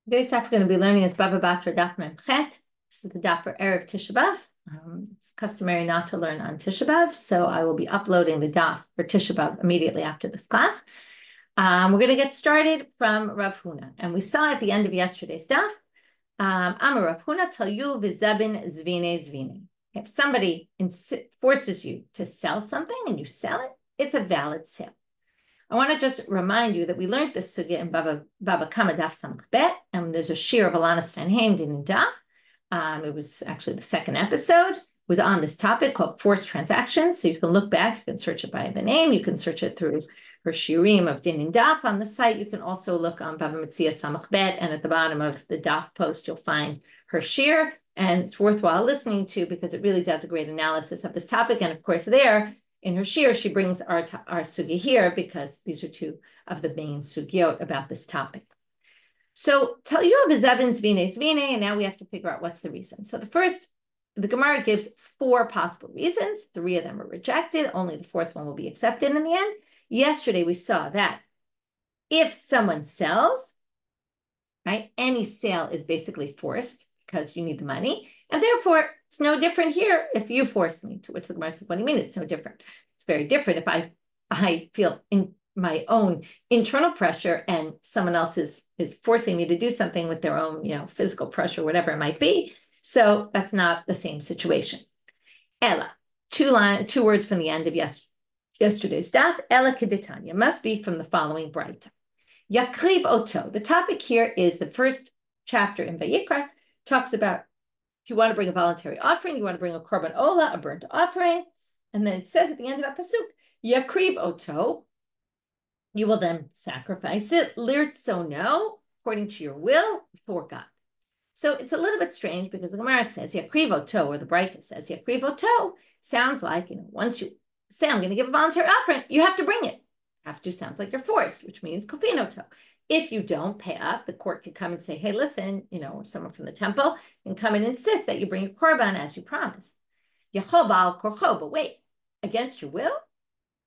Today's daf we're going to be learning is Bava Batra Daf Mem Chet. This is the daf for Erev Tisha B'Av. It's customary not to learn on Tisha B'Av, so I will be uploading the daf for Tisha B'Av immediately after this class. We're going to get started from Rav Huna, and we saw at the end of yesterday's daf, Amar Rav Huna Tal Yu V'Zebin Zvine Zvine. If somebody forces you to sell something and you sell it, it's a valid sale. I want to just remind you that we learned this sugya in Bava Kama Daf Samach Bet, and there's a Shiur of Alana Steinheim in Daf. It was actually the second episode. It was on this topic called forced transactions. So you can look back, you can search it by the name, you can search it through her Shiurim of Din and Daf on the site. You can also look on Bava Metzia Samach Bet, and at the bottom of the Daf post, you'll find her Shiur, and it's worthwhile listening to because it really does a great analysis of this topic. And of course, there, in her Shiur, she brings our sugya here because these are two of the main sugyot about this topic. So, tell you of Zebin Zvine Zvine, and now we have to figure out what's the reason. So the Gemara gives 4 possible reasons. 3 of them are rejected. Only the 4th one will be accepted in the end. Yesterday, we saw that if someone sells, right, any sale is basically forced because you need the money, and therefore, it's no different here if you force me, to which the Gemara says, what do you mean it's no different? It's very different if I feel in my own internal pressure and someone else is forcing me to do something with their own, physical pressure, whatever it might be. So that's not the same situation. Ella, 2 words from the end of yesterday's daf. Ella kedetanya must be from the following Braita. Yakriv oto. The topic here is the first chapter in Vayikra, talks about if you want to bring a voluntary offering, you want to bring a korban ola, a burnt offering, and then it says at the end of that pasuk, yakriv oto, you will then sacrifice it, lirtzono, according to your will, before God. So it's a little bit strange because the Gemara says yakriv oto, or the Braita says yakriv oto, sounds like, once you say, I'm going to give a voluntary offering, you have to bring it. Have to sounds like you're forced, which means kofin oto. If you don't pay up, the court could come and say, hey, listen, someone from the temple can come and insist that you bring your korban as you promised. Yachobal korcho, but wait, against your will?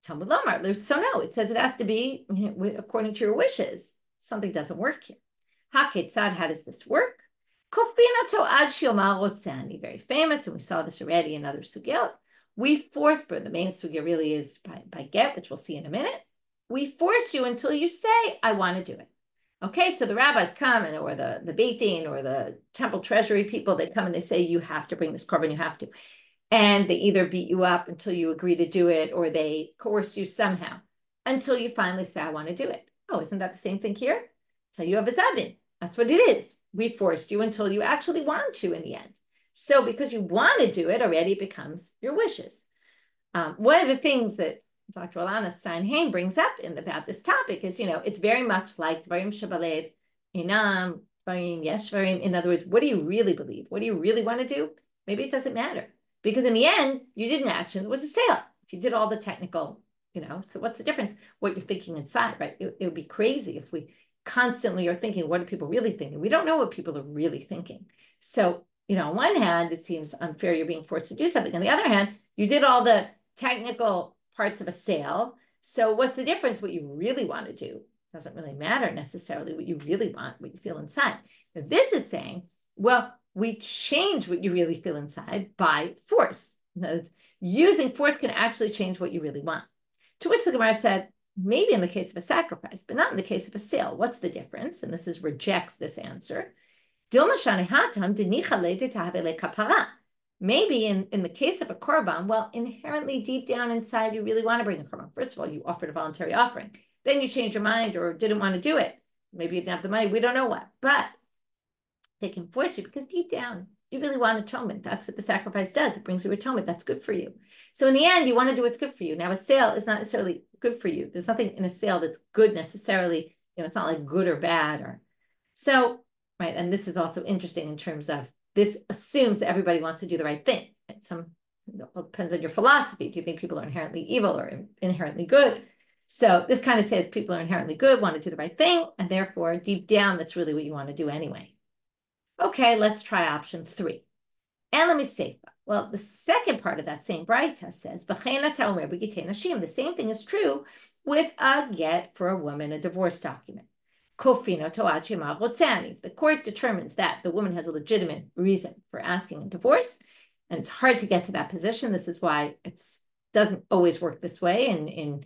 Talmud lomar, so no, it says it has to be according to your wishes. Something doesn't work here. Haketzad, how does this work? Kofinato ad shiomar rotzani, very famous, and we saw this already in other sugyot. We force, but the main sugya really is by get, which we'll see in a minute. We force you until you say, I want to do it. Okay, so the rabbis come, or the Beit Din, or the temple treasury people, they come and they say, you have to bring this korban, you have to. And they either beat you up until you agree to do it, or they coerce you somehow until you finally say, I want to do it. Oh, isn't that the same thing here? So you have a zabin. That's what it is. We forced you until you actually want to in the end. So because you want to do it already, it becomes your wishes. One of the things that Dr. Alana Steinheim brings up about this topic is, it's very much like Dvarim Shabalev, Inam, Dvarim Yeshvarim. In other words, what do you really believe? What do you really want to do? Maybe it doesn't matter. Because in the end, you did an action. It was a sale. If you did all the technical, so what's the difference? What you're thinking inside, right? It would be crazy if we constantly are thinking, what are people really thinking? We don't know what people are really thinking. So, on one hand, it seems unfair you're being forced to do something. On the other hand, you did all the technical parts of a sale. So what's the difference? What you really want to do doesn't really matter necessarily what you really want, what you feel inside. Now, this is saying, well, we change what you really feel inside by force. Using force can actually change what you really want. To which the Gemara said, maybe in the case of a sacrifice, but not in the case of a sale. What's the difference? And this rejects this answer. Maybe in the case of a korban, well, inherently deep down inside, you really want to bring a korban. First of all, you offered a voluntary offering. Then you changed your mind or didn't want to do it. Maybe you didn't have the money. We don't know what. But they can force you because deep down, you really want atonement. That's what the sacrifice does. It brings you atonement. That's good for you. So in the end, you want to do what's good for you. Now, a sale is not necessarily good for you. There's nothing in a sale that's good necessarily. It's not like good or bad. So, right, and this is also interesting in terms of this assumes that everybody wants to do the right thing. Right? It depends on your philosophy. Do you think people are inherently evil or inherently good? So this kind of says people are inherently good, want to do the right thing, and therefore, deep down, that's really what you want to do anyway. Okay, let's try option 3. And let me say, well, the second part of that same Braita says, the same thing is true with a get for a woman, a divorce document. If the court determines that the woman has a legitimate reason for asking a divorce, and it's hard to get to that position, this is why it doesn't always work this way in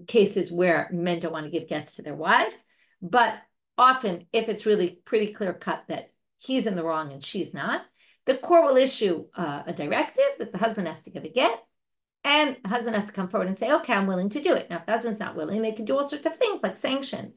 cases where men don't want to give gets to their wives. But often, if it's really pretty clear cut that he's in the wrong and she's not, the court will issue a directive that the husband has to give a get, and the husband has to come forward and say, okay, I'm willing to do it. Now, if the husband's not willing, they can do all sorts of things like sanctions.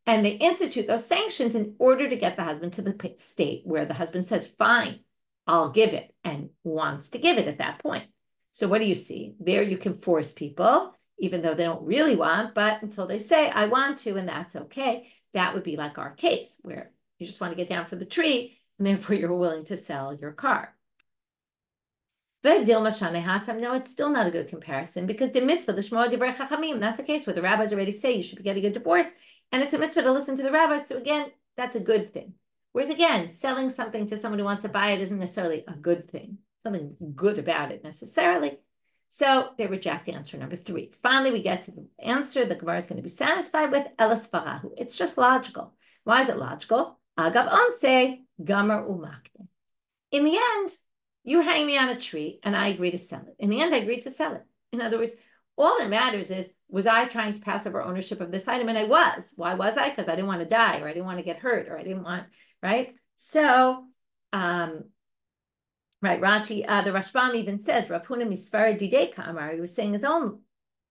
And they institute those sanctions in order to get the husband to the state where the husband says, fine, I'll give it, and wants to give it at that point. So what do you see? There you can force people, even though they don't really want, but until they say, I want to, and that's okay. That would be like our case, where you just want to get down from the tree, and therefore you're willing to sell your car. No, it's still not a good comparison, because the mitzvah, the Shema Divrei Chachamim, that's a case where the rabbis already say you should be getting a divorce, and it's a mitzvah to listen to the rabbis. So again, that's a good thing. Whereas again, selling something to someone who wants to buy it isn't necessarily a good thing, something good about it necessarily. So they reject answer number 3. Finally, we get to the answer the Gemara is going to be satisfied with, Elas Farahu. It's just logical. Why is it logical? Agav onse, Gamer umakne. In the end, you hang me on a tree and I agree to sell it. In the end, I agreed to sell it. In other words, all that matters is, was I trying to pass over ownership of this item? And I was. Why was I? Because I didn't want to die, or I didn't want to get hurt, or I didn't want, right? So, right, Rashi, the Rashbam even says, Rav Huna Misfara Didei Kamar, he was saying his own,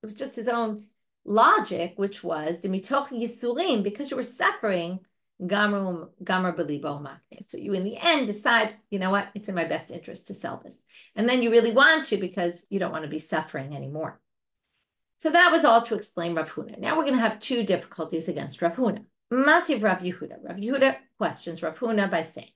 it was just his own logic, which was, the mitoch yisurim, because you were suffering, Gamar belibo makne. So you in the end decide, you know what, it's in my best interest to sell this. And then you really want to, because you don't want to be suffering anymore. So that was all to explain Rav Huna. Now we're going to have 2 difficulties against Rav Huna. Mativ Rav Yehuda. Rav Yehuda questions Rav Huna by saying,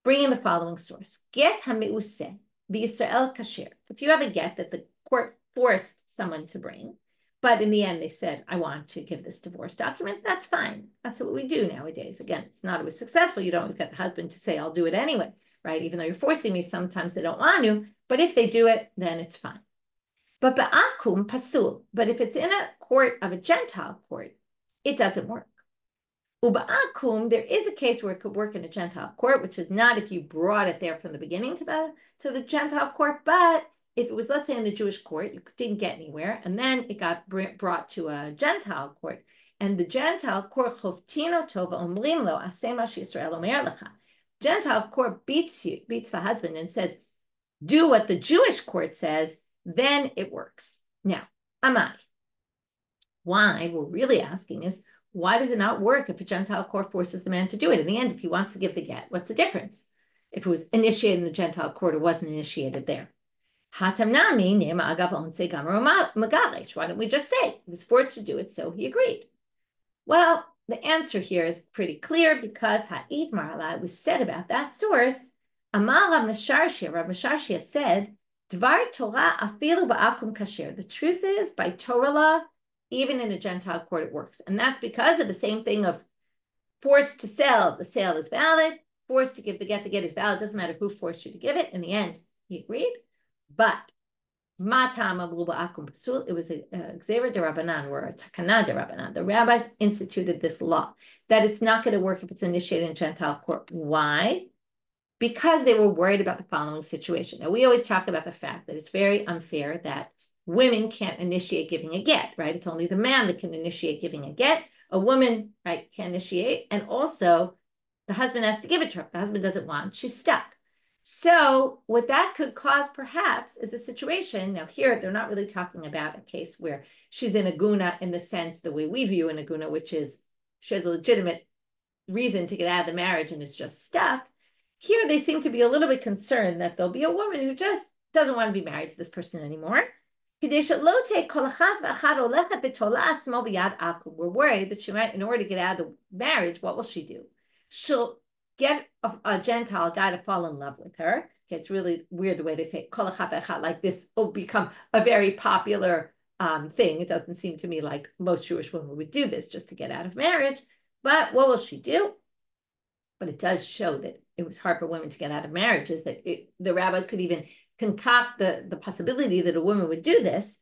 bringing the following source: Get hameuseh b'Yisrael kasher. If you have a get that the court forced someone to bring, but in the end they said, I want to give this divorce document, that's fine. That's what we do nowadays. Again, it's not always successful. You don't always get the husband to say, I'll do it anyway, right? Even though you're forcing me, sometimes they don't want to, but if they do it, then it's fine. But ba'akum pasul. But if it's in a court of a Gentile court, it doesn't work. Uba'akum, there is a case where it could work in a Gentile court, which is not if you brought it there from the beginning to the Gentile court, but if it was, let's say, in the Jewish court, you didn't get anywhere, and then it got brought to a Gentile court, and the Gentile court choftino tova omrim lo aseh ma sheYisrael omer lecha. Gentile court beats the husband and says, do what the Jewish court says, then it works. Now, amai. Why we're really asking is, why does it not work if a Gentile court forces the man to do it? In the end, if he wants to give the get, what's the difference? If it was initiated in the Gentile court or wasn't initiated there. Why don't we just say he was forced to do it, so he agreed? Well, the answer here is pretty clear, because Ha'id Marala was said about that source. Amar Rav Misharshia said, Dvar Torah afilu ba'akum kasher. The truth is, by Torah law, even in a Gentile court, it works. And that's because of the same thing of forced to sell, the sale is valid. Forced to give the get is valid. It doesn't matter who forced you to give it. In the end, he agreed. But it was a Gzera de Rabbanan, or a Takana de Rabbanan. The rabbis instituted this law that it's not going to work if it's initiated in Gentile court. Why? Because they were worried about the following situation. Now, we always talk about the fact that it's very unfair that women can't initiate giving a get, right? It's only the man that can initiate giving a get. A woman, right, can initiate, and also the husband has to give it to her. If the husband doesn't want, she's stuck. So what that could cause perhaps is a situation, now here they're not really talking about a case where she's in a guna in the sense, the way we view an aguna, which is she has a legitimate reason to get out of the marriage and is just stuck. Here they seem to be a little bit concerned that there'll be a woman who just doesn't want to be married to this person anymore. We're worried that she might, in order to get out of the marriage, what will she do? She'll get a Gentile guy to fall in love with her. Okay, it's really weird the way they say like this will become a very popular thing. It doesn't seem to me like most Jewish women would do this just to get out of marriage. But what will she do? But it does show that it was hard for women to get out of marriages, that the rabbis could even concoct the possibility that a woman would do this,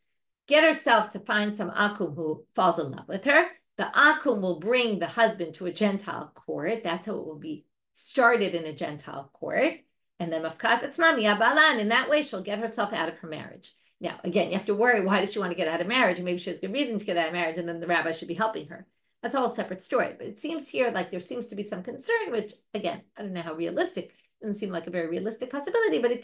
get herself to find some akum who falls in love with her, the akum will bring the husband to a Gentile court. That's how it will be started in a Gentile court. And then mafkat atzma mi'abalan. In that way, she'll get herself out of her marriage. Now, again, you have to worry, why does she want to get out of marriage? And maybe she has good reason to get out of marriage, and then the rabbi should be helping her. That's a whole separate story. But it seems here like there seems to be some concern, which, again, I don't know how realistic. It doesn't seem like a very realistic possibility, but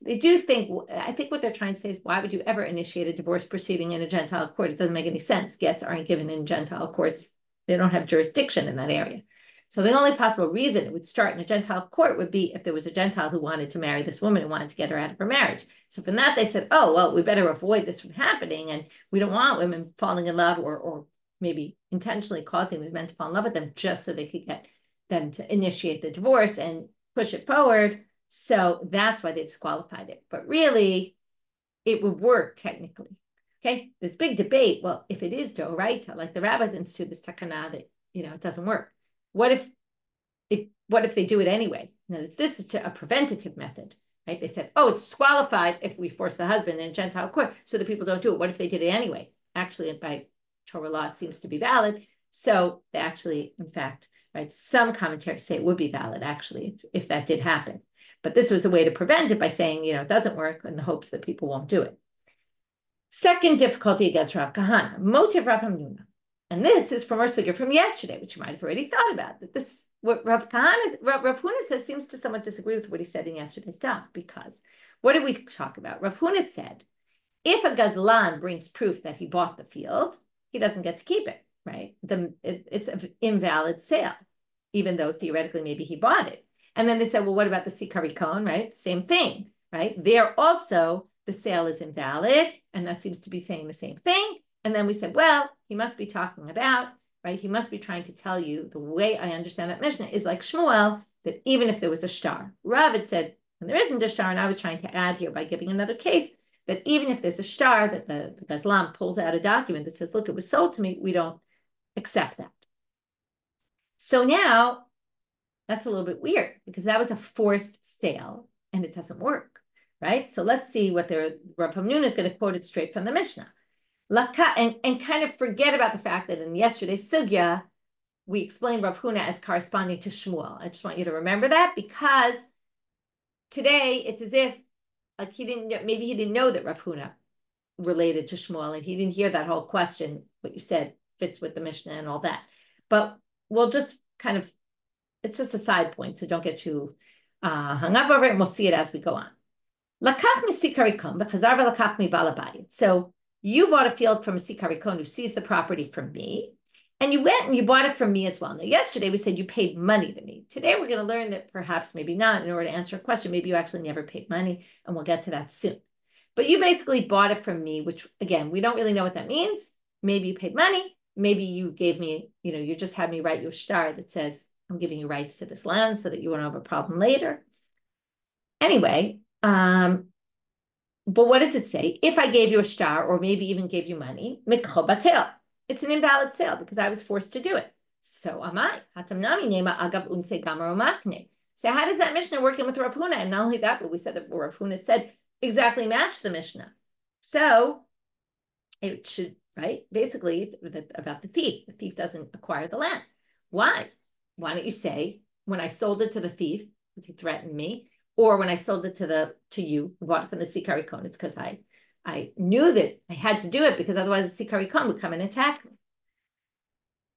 they do think, I think what they're trying to say is, why would you ever initiate a divorce proceeding in a Gentile court? It doesn't make any sense. Gets aren't given in Gentile courts. They don't have jurisdiction in that area. So the only possible reason it would start in a Gentile court would be if there was a Gentile who wanted to marry this woman and wanted to get her out of her marriage. So from that, they said, oh, well, we better avoid this from happening. And we don't want women falling in love or maybe intentionally causing these men to fall in love with them just so they could get them to initiate the divorce and push it forward. So that's why they disqualified it. But really, it would work technically. Okay, this big debate. Well, if it is d'oraita, like the rabbis institute this takana that it doesn't work. What if they do it anyway? Now, this is a preventative method, right? They said, oh, it's disqualified if we force the husband in a Gentile court, so the people don't do it. What if they did it anyway? Actually, by Torah law, it seems to be valid. So they actually, in fact, right, some commentaries say it would be valid, actually, if that did happen. But this was a way to prevent it by saying, it doesn't work in the hopes that people won't do it. Second difficulty against Rav Kahana, motive Rav Hamnuna. And this is from our sugya from yesterday, which you might have already thought about. That this, what Rav Huna says, seems to somewhat disagree with what he said in yesterday's daf. Because what did we talk about? Rav Huna said, if a gazlan brings proof that he bought the field, he doesn't get to keep it, right? It's an invalid sale, even though theoretically maybe he bought it. And then they said, well, what about the sikari kon, right? Same thing, right? There also, the sale is invalid, and that seems to be saying the same thing. And then we said, well, he must be talking about, right? He must be trying to tell you, the way I understand that Mishnah is like Shmuel, that even if there was a shtar, Rav had said, when there isn't a shtar, and I was trying to add here by giving another case, that even if there's a shtar, that the Gazlam pulls out a document that says, look, it was sold to me, we don't accept that. So now, that's a little bit weird, because that was a forced sale, and it doesn't work, right? So let's see what Rav Hamnuna is going to quote it straight from the Mishnah. And kind of forget about the fact that in yesterday's sugya, we explained Rav Huna as corresponding to Shmuel. I just want you to remember that, because today it's as if like maybe he didn't know that Rav Huna related to Shmuel, and he didn't hear that whole question, what you said fits with the Mishnah and all that. But we'll just kind of, it's just a side point, so don't get too hung up over it, and we'll see it as we go on. Lakach misikarikom, because arva lakach mi balabayit. So you bought a field from a sikarikon who seized the property from me, and you went and you bought it from me as well. Now, yesterday we said you paid money to me. Today we're going to learn that perhaps, maybe not, in order to answer a question, maybe you actually never paid money, and we'll get to that soon. But you basically bought it from me, which, again, we don't really know what that means. Maybe you paid money. Maybe you gave me, you just had me write you a shtar that says, I'm giving you rights to this land so that you won't have a problem later. Anyway, but what does it say? If I gave you a shtar, or maybe even gave you money, mikcho batel. It's an invalid sale because I was forced to do it. So am I. Hatamnami nema agav unse gamar umakne. So how does that Mishnah work in with Rav Huna? And not only that, but we said that Rav Huna said exactly match the Mishnah. So it should, right? Basically, about the thief. The thief doesn't acquire the land. Why? Why don't you say, when I sold it to the thief, because he threatened me, or when I sold it to you, bought it from the Sikari Kon, it's because I knew that I had to do it, because otherwise the Sikari Kon would come and attack me.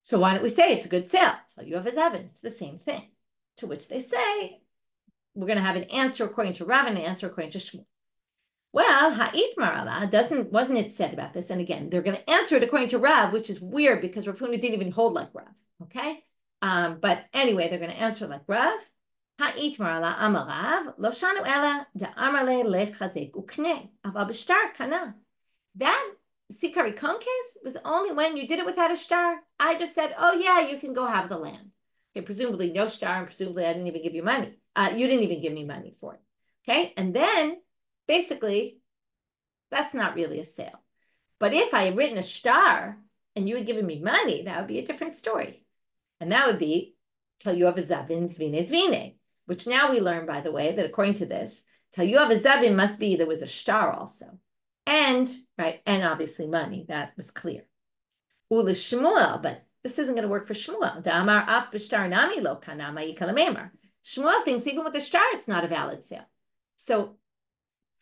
So why don't we say it's a good sale? Tell you of his evidence. It's the same thing. To which they say, we're going to have an answer according to Rav and an answer according to Shmuel. Well, ha'it marala wasn't it said about this? And again, they're going to answer it according to Rav, which is weird because Rav Huna didn't even hold like Rav. Okay, but anyway, they're going to answer like Rav. Ha'it marala amarav lo shanu ela da'amale lechazek ukne aval b'shtar kana. That Sikari Kon case was only when you did it without a shtar. I just said, oh yeah, you can go have the land. Okay, presumably no shtar, and presumably I didn't even give you money. You didn't even give me money for it. Okay, and then basically, that's not really a sale. But if I had written a shtar and you had given me money, that would be a different story. And that would be Tel Yuav Zavin Zvine Zvine, which now we learn, by the way, that according to this, Tel Yuav Zavin must be there was a shtar also. And, right, and obviously money, that was clear. Ula Shmuel, but this isn't going to work for Shmuel. Damar af b'shtar nami lo kanama yikalamemar. Shmuel thinks even with the shtar, it's not a valid sale. So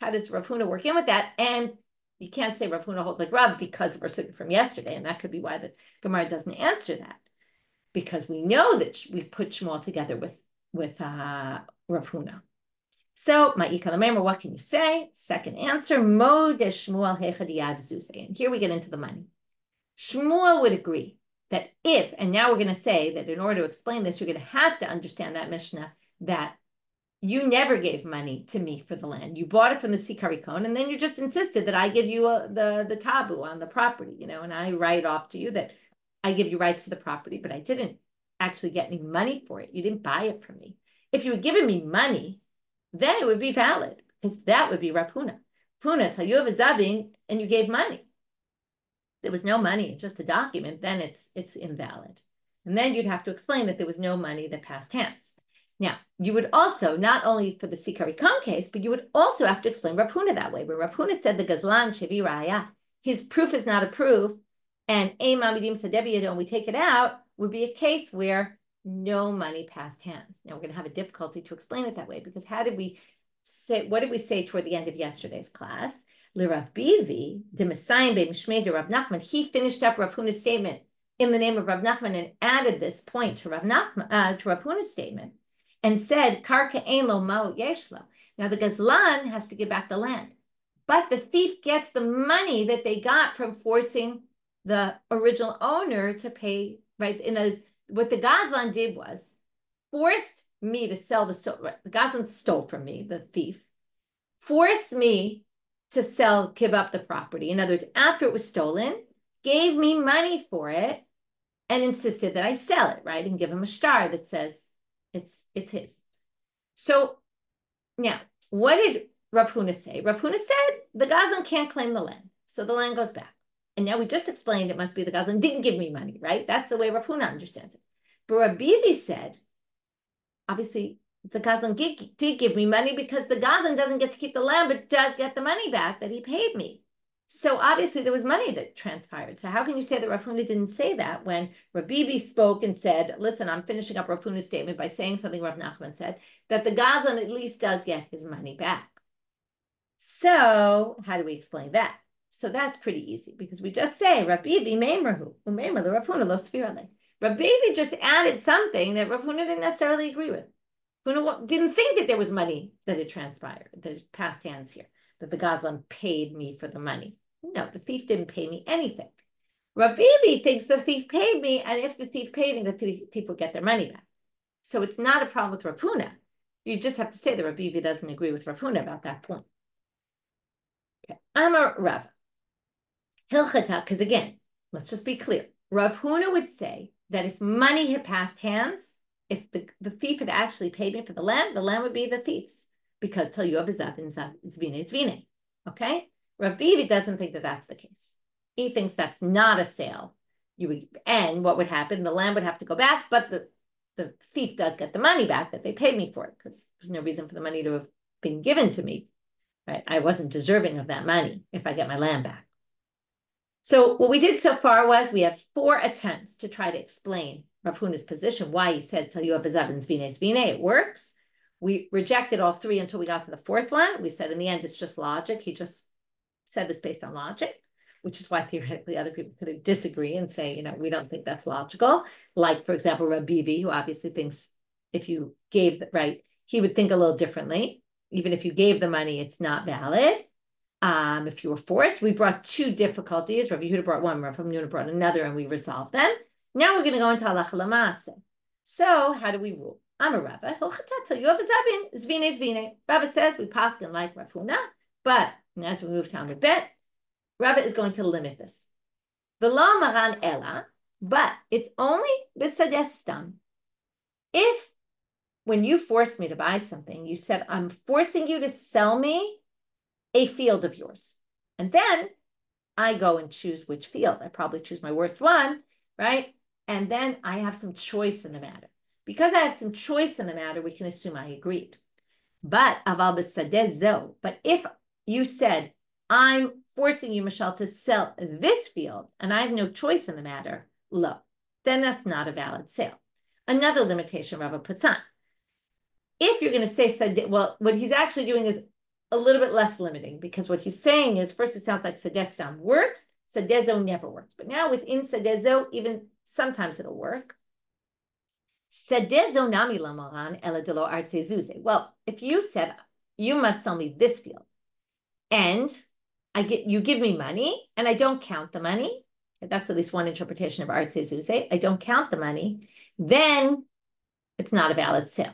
how does Rav Huna work in with that? And you can't say Rav Huna holds like Rav because we're sitting from yesterday, and that could be why the Gemara doesn't answer that, because we know that we put Shmuel together with Rav Huna. So, what can you say? Second answer, Mo de Shmuel hechadiyav zuzeh. And here we get into the money. Shmuel would agree that if, and now we're going to say that in order to explain this, you're going to have to understand that Mishnah that you never gave money to me for the land. You bought it from the Sikarikon, and then you just insisted that I give you the tabu on the property, and I write off to you that I give you rights to the property, but I didn't actually get any money for it. You didn't buy it from me. If you had given me money, then it would be valid, because that would be Rav Huna. Huna, tell you have a zabin, and you gave money. There was no money, just a document, then it's invalid. And then you'd have to explain that there was no money that passed hands. Now, you would also, not only for the Sikarikon case, but you would also have to explain Rav Huna that way, where Rav Huna said the Gazlan Shevi Raya, his proof is not a proof, and Ein Mamidim Sadebiyado, and we take it out, would be a case where no money passed hands. Now, we're going to have a difficulty to explain it that way, because what did we say toward the end of yesterday's class? L'Rav Bivi, the Messiah be Mishmei de Rav Nachman, he finished up Rav Huna's statement in the name of Rav Nachman and added this point to Rav Huna's statement and said, Karka ein lo ma'u yesh lo. Now the Gazlan has to give back the land, but the thief gets the money that they got from forcing the original owner to pay, right? What the Gazlan did was forced me to sell the Gazlan stole from me, the thief, forced me to give up the property. In other words, after it was stolen, gave me money for it and insisted that I sell it, right? And give him a shtar that says it's his. So now, what did Rav Huna say? Rav Huna said the Gazlan can't claim the land. So the land goes back. And now we just explained it must be the Gazlan didn't give me money, right? That's the way Rav Huna understands it. But Rav Bivi said, obviously, the Gazlan did give me money because the Gazlan doesn't get to keep the land, but does get the money back that he paid me. So obviously there was money that transpired. So how can you say that Rav Huna didn't say that when Rav Bivi spoke and said, listen, I'm finishing up Rav Huna's statement by saying something Rav Nachman said, that the Gazlan at least does get his money back. So how do we explain that? So that's pretty easy, because we just say Rav Bivi meimrahu, umeimra the Rav Huna lo sfirale. Rav Bivi just added something that Rav Huna didn't necessarily agree with. Huna didn't think that there was money that had transpired, that had passed hands here, that the Gazlan paid me for the money. No, the thief didn't pay me anything. Rav Bivi thinks the thief paid me, and if the thief paid me, the thief will get their money back. So it's not a problem with Rav Huna. You just have to say that Rav Bivi doesn't agree with Rav Huna about that point. Okay. Amar Rav. Hilchata, because again, let's just be clear. Rav Huna would say that if money had passed hands, if the thief had actually paid me for the land would be the thief's, because till you have a zav and zav zvine zvine. Okay? Rav Bivi doesn't think that that's the case. He thinks that's not a sale. And what would happen? The land would have to go back, but the thief does get the money back that they paid me for it, because there's no reason for the money to have been given to me. Right? I wasn't deserving of that money if I get my land back. So what we did so far was we have 4 attempts to try to explain Rav Huna's position, why he says, till you have a zav and zvine zvine, it works. We rejected all 3 until we got to the 4th one. We said in the end, it's just logic. He just said this based on logic, which is why theoretically other people could disagree and say, we don't think that's logical. Like, for example, Rav Bivi, who obviously thinks if you gave the right, he would think a little differently. Even if you gave the money, it's not valid. If you were forced, we brought 2 difficulties. Rav Yehuda brought one, Rav Hamnuna brought another, and we resolved them. Now we're going to go into halacha l'maaseh. So how do we rule? I'm a Rava. You have a zabin, zvine zvine. Rava says we paskin like Rav Huna, but as we move down a bit, Rava is going to limit this. V'lo maran ela, but it's only b'sadestam. If when you forced me to buy something, you said, I'm forcing you to sell me a field of yours. And then I go and choose which field. I probably choose my worst one, right? And then I have some choice in the matter. Because I have some choice in the matter, we can assume I agreed. But aval b'sadeh zo. But if you said, I'm forcing you, Michelle, to sell this field, and I have no choice in the matter, lo, then that's not a valid sale. Another limitation Rava puts on. If you're going to say, well, what he's actually doing is a little bit less limiting, because what he's saying is, first, it sounds like Sadeh Stam works, Sadeh Zo never works. But now within Sadeh Zo, even sometimes it'll work. Sadeh Zo nami lamaran ela delo artse zuze. Well, if you said, you must sell me this field, and you give me money, and I don't count the money, that's at least one interpretation of artse zuze, I don't count the money, then it's not a valid sale.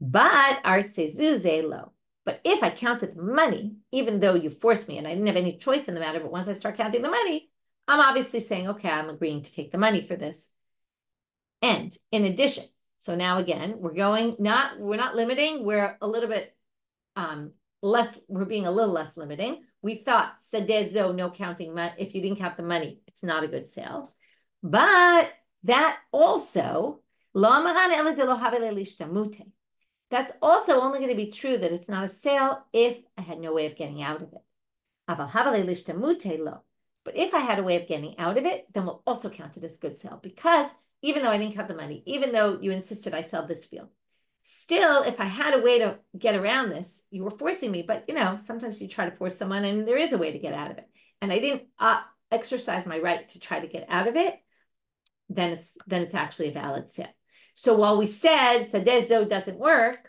But artse zuze lo. But if I counted the money, even though you forced me and I didn't have any choice in the matter, but once I start counting the money, I'm obviously saying, okay, I'm agreeing to take the money for this. And in addition, so now again, we're not limiting, we're a little bit we're being a little less limiting. We thought sadezo, no counting, if you didn't count the money, it's not a good sale. But that also, that's also only going to be true that it's not a sale if I had no way of getting out of it. But if I had a way of getting out of it, then we'll also count it as a good sale, because even though I didn't count the money, even though you insisted I sell this field, still, if I had a way to get around this, you were forcing me, but sometimes you try to force someone and there is a way to get out of it. And I didn't exercise my right to try to get out of it, then it's actually a valid sale. So while we said sadezo doesn't work,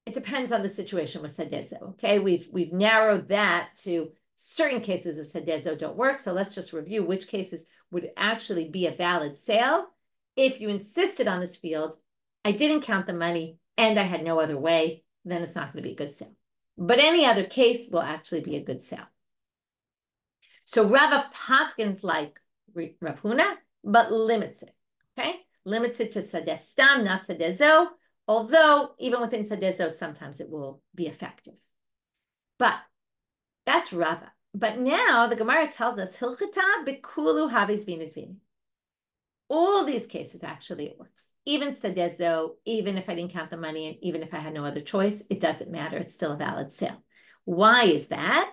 it depends on the situation with sadezo. Okay, we've narrowed that to certain cases of sadezo don't work. So let's just review which cases would actually be a valid sale. If you insisted on this field, I didn't count the money, and I had no other way, then it's not going to be a good sale. But any other case will actually be a good sale. So Rava paskins like Rav Huna, but limits it. Okay, limits it to sadeh stam, not sadeh zo, although even within sadeh zo, sometimes it will be effective. But that's Rava. But now the Gemara tells us, Hilchata bekulu havis vinis vini. All these cases, actually, it works. Even sadeh zo, even if I didn't count the money, and even if I had no other choice, it doesn't matter. It's still a valid sale. Why is that?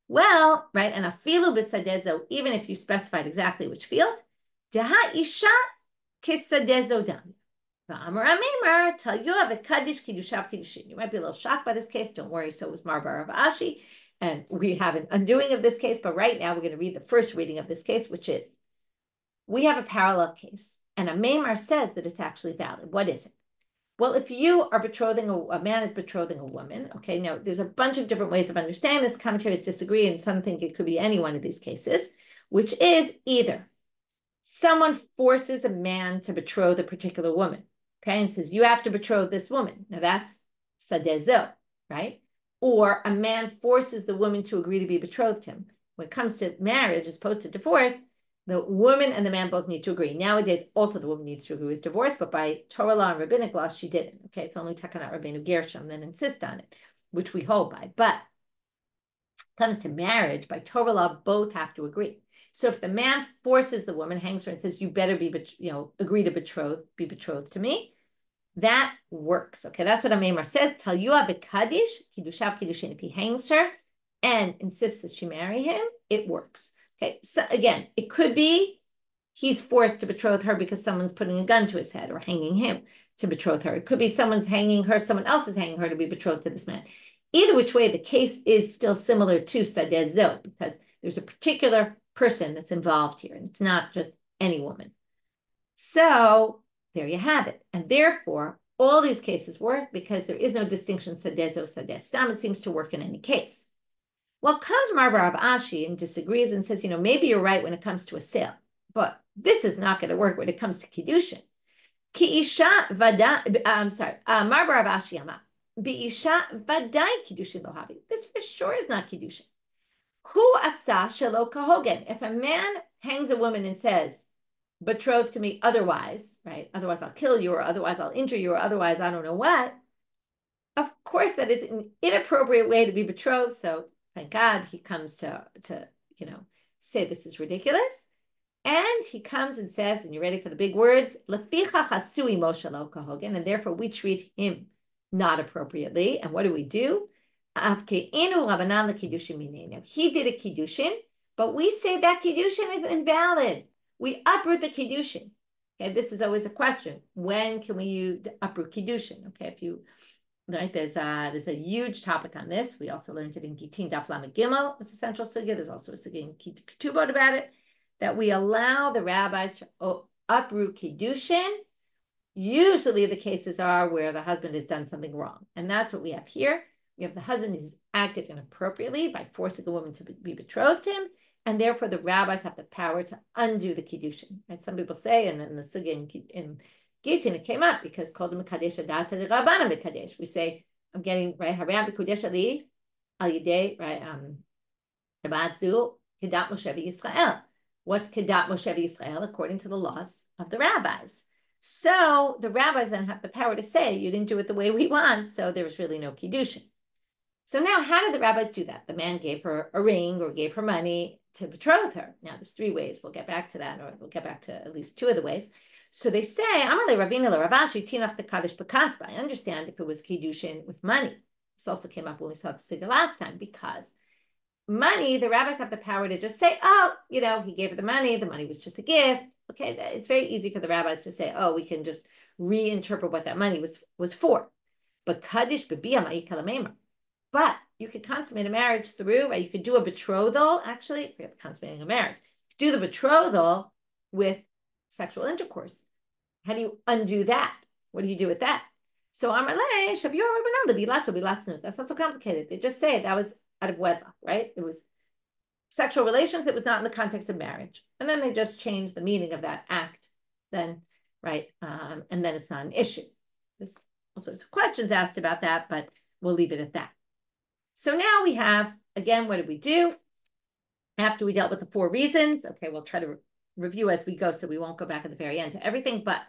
Well, right, and afilu b'sadeh zo, even if you specified exactly which field, deha isha kisadeh zo dami. V'amar amimar tal yoav v'kadish kiddushav kiddushin. You might be a little shocked by this case. Don't worry. So was Marbar of Ashi, and we have an undoing of this case. But right now, we're going to read the first reading of this case, which is, we have a parallel case, and a Maimar says that it's actually valid. What is it? Well, if you are betrothing, a man is betrothing a woman, okay, now there's a bunch of different ways of understanding this. Commentaries disagree, and some think it could be any one of these cases, which is either someone forces a man to betroth a particular woman, okay, and says, you have to betroth this woman. Now that's sadeh zo, right? Or a man forces the woman to agree to be betrothed to him. When it comes to marriage as opposed to divorce, the woman and the man both need to agree. Nowadays, also the woman needs to agree with divorce, but by Torah law and rabbinic law, she didn't. Okay, it's only Takanat Rabbeinu Gershom that insist on it, which we hold by. But when it comes to marriage, by Torah law, both have to agree. So if the man forces the woman, hangs her and says, you better be, agree to be betrothed to me, that works. Okay, that's what Amemar says. Tal yuah b'kadish, kiddushav kiddushin. If he hangs her and insists that she marry him, it works. Okay, so again, it could be he's forced to betroth her because someone's putting a gun to his head or hanging him to betroth her. It could be someone else is hanging her to be betrothed to this man. Either which way, the case is still similar to sadeh zo, because there's a particular person that's involved here, and it's not just any woman. So there you have it. And therefore, all these cases work because there is no distinction sadeh zo, sadeh stam. It seems to work in any case. Well, comes Marbar of Ashi and disagrees and says, maybe you're right when it comes to a sale, but this is not going to work when it comes to Kiddushin. Ki isha vada, Marbar of Ashi ama, bi isha vadai Kiddushin lohavi. This for sure is not Kiddushin. Hu asa shelo kahogen. If a man hangs a woman and says, betrothed to me otherwise, right? Otherwise I'll kill you, or otherwise I'll injure you, or otherwise I don't know what. Of course, that is an inappropriate way to be betrothed. So thank God he comes to say this is ridiculous. And he comes and says, and you're ready for the big words, Leficha hasui Moshe lo kahogen, and therefore we treat him not appropriately. And what do? He did a kiddushin, but we say that kiddushin is invalid. We uproot the kiddushin. Okay, this is always a question. When can we uproot kiddushin? Okay, if you right, there's a huge topic on this. We also learned it in Gitin Daf Lamed Gimel. It's a central sugya. There's also a sugya in Ketubot about it, that we allow the rabbis to uproot kiddushin. Usually the cases are where the husband has done something wrong. And that's what we have here. We have the husband who's acted inappropriately by forcing a woman to be betrothed to him, and therefore the rabbis have the power to undo the kiddushin. Right? Some people say, and in the sugya in Gitin, it came up because called the Mekadesh Adata the Rabbanit Mikadesh. We say, I'm getting right Haram B'Kodesh Ali Al Yidei right Tabatzu Kedat Moshe Yisrael. What's Kedat Moshe Yisrael according to the laws of the rabbis? So the rabbis then have the power to say, you didn't do it the way we want, so there was really no kiddushin. So now, how did the rabbis do that? The man gave her a ring or gave her money to betroth her. Now, there's three ways. We'll get back to that, or we'll get back to at least two of the ways. So they say, Amarle Ravina Ravashi Tinach the Kaddish Bakasba. I understand if it was kiddushin with money. This also came up when we saw the Sigga last time, because money, the rabbis have the power to just say, oh, he gave her the money was just a gift. Okay, it's very easy for the rabbis to say, oh, we can just reinterpret what that money was for. But Kaddish B'Biyam Ma'ikalamema. But you could consummate a marriage through, right? You could do a betrothal, actually, consummating a marriage. Do the betrothal with sexual intercourse. How do you undo that? What do you do with that? So that's not so complicated. They just say that was out of wedlock, right? It was sexual relations. It was not in the context of marriage. And then they just changed the meaning of that act. Then, right? And then it's not an issue. There's all sorts of questions asked about that, but we'll leave it at that. So now we have, again, what did we do? After we dealt with the 4 reasons, okay, we'll try to review as we go, so we won't go back at the very end to everything, but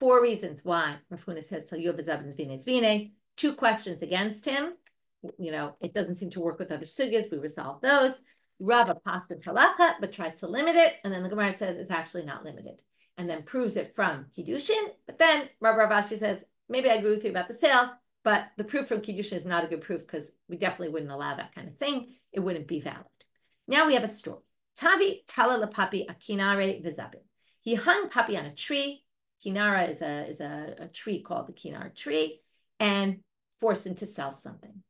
4 reasons why Rav Huna says, till you have Zvine. 2 questions against him. It doesn't seem to work with other sugyas. We resolve those. Rava paskins halacha, but tries to limit it. And then the Gemara says it's actually not limited. And then proves it from kiddushin. But then Rabbi Ravashi says, maybe I agree with you about the sale, but the proof from kiddushin is not a good proof because we definitely wouldn't allow that kind of thing. It wouldn't be valid. Now we have a story. Tavi tala lapapi akinare vizabin. He hung Papi on a tree. Kinara is a tree called the Kinar tree, and forced him to sell something.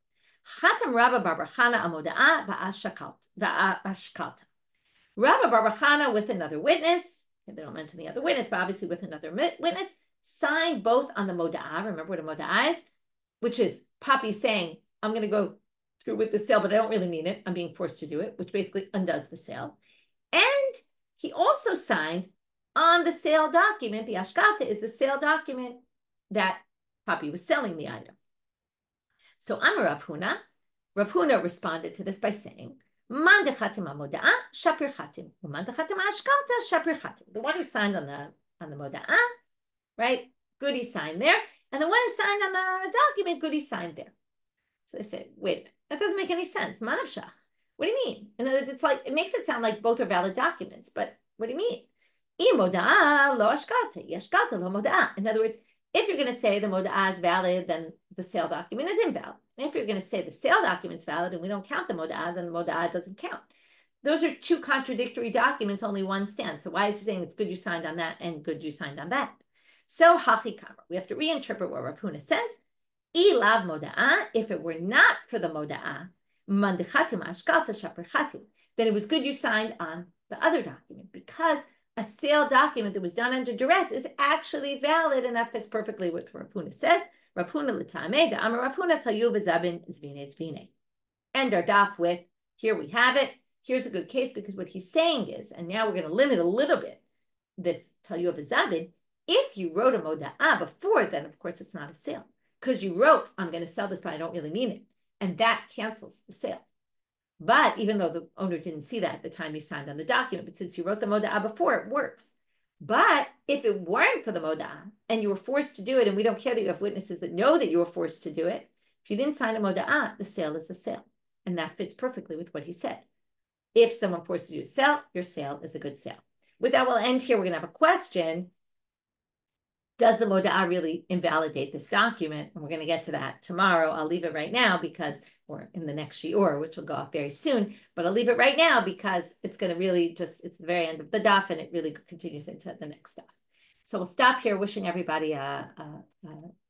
Chatam Rabba Bar Bar Chana amoda'a va'ashkalta. Rabba Bar Bar Chana with another witness. They don't mention the other witness, but obviously with another witness, signed both on the moda'a. Remember what a moda'a is? Which is Papi saying, I'm going to go through with the sale, but I don't really mean it. I'm being forced to do it, which basically undoes the sale. And he also signed on the sale document. The ashkata is the sale document that Papi was selling the item. So Amar Rav Huna. Rav Huna responded to this by saying, Man dechatim amoda'a shapir chatim, uman dechatim ashkalta shapir chatim. The one who signed on the moda'a, right? Good, he signed there, and the one who signed on the document, good, he signed there. So they said, wait, that doesn't make any sense. Manavshach. What do you mean? And it's like, it makes it sound like both are valid documents, but what do you mean? Moda'a lo ashkalta, yashkalta lo moda'a. In other words, if you're going to say the moda'a is valid, then the sale document is invalid. And if you're going to say the sale document is valid and we don't count the moda'a, then the moda'a doesn't count. Those are 2 contradictory documents, only one stands. So why is he saying it's good you signed on that and good you signed on that? So hachi kamar, we have to reinterpret what Rav Huna says. Ilav moda'a, if it were not for the moda'a, mandichatim ashkalta shapir chatim, then it was good you signed on the other document, because a sale document that was done under duress is actually valid, and that fits perfectly with what Rav Huna says. Rav Huna l'tameh, the Amar Rav Huna tayu v'zabin zvine. End our daf with, here we have it. Here's a good case, because what he's saying is, and now we're going to limit a little bit this tayu v'zabin. If you wrote a moda'a before, then of course it's not a sale, because you wrote, I'm going to sell this, but I don't really mean it, and that cancels the sale. But even though the owner didn't see that at the time you signed on the document, but since you wrote the moda'a before, it works. But if it weren't for the moda'a and you were forced to do it, and we don't care that you have witnesses that know that you were forced to do it, if you didn't sign a moda'a, the sale is a sale. And that fits perfectly with what he said. If someone forces you to sell, your sale is a good sale. With that, we'll end here. We're going to have a question. does the Moda'ah really invalidate this document? And we're going to get to that tomorrow. I'll leave it right now because, or in the next Shiur, which will go off very soon, but I'll leave it right now because it's going to really just, it's the very end of the daf and it really continues into the next daf. So we'll stop here, wishing everybody a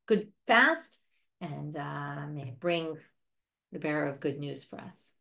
good fast, and may it bring the bearer of good news for us.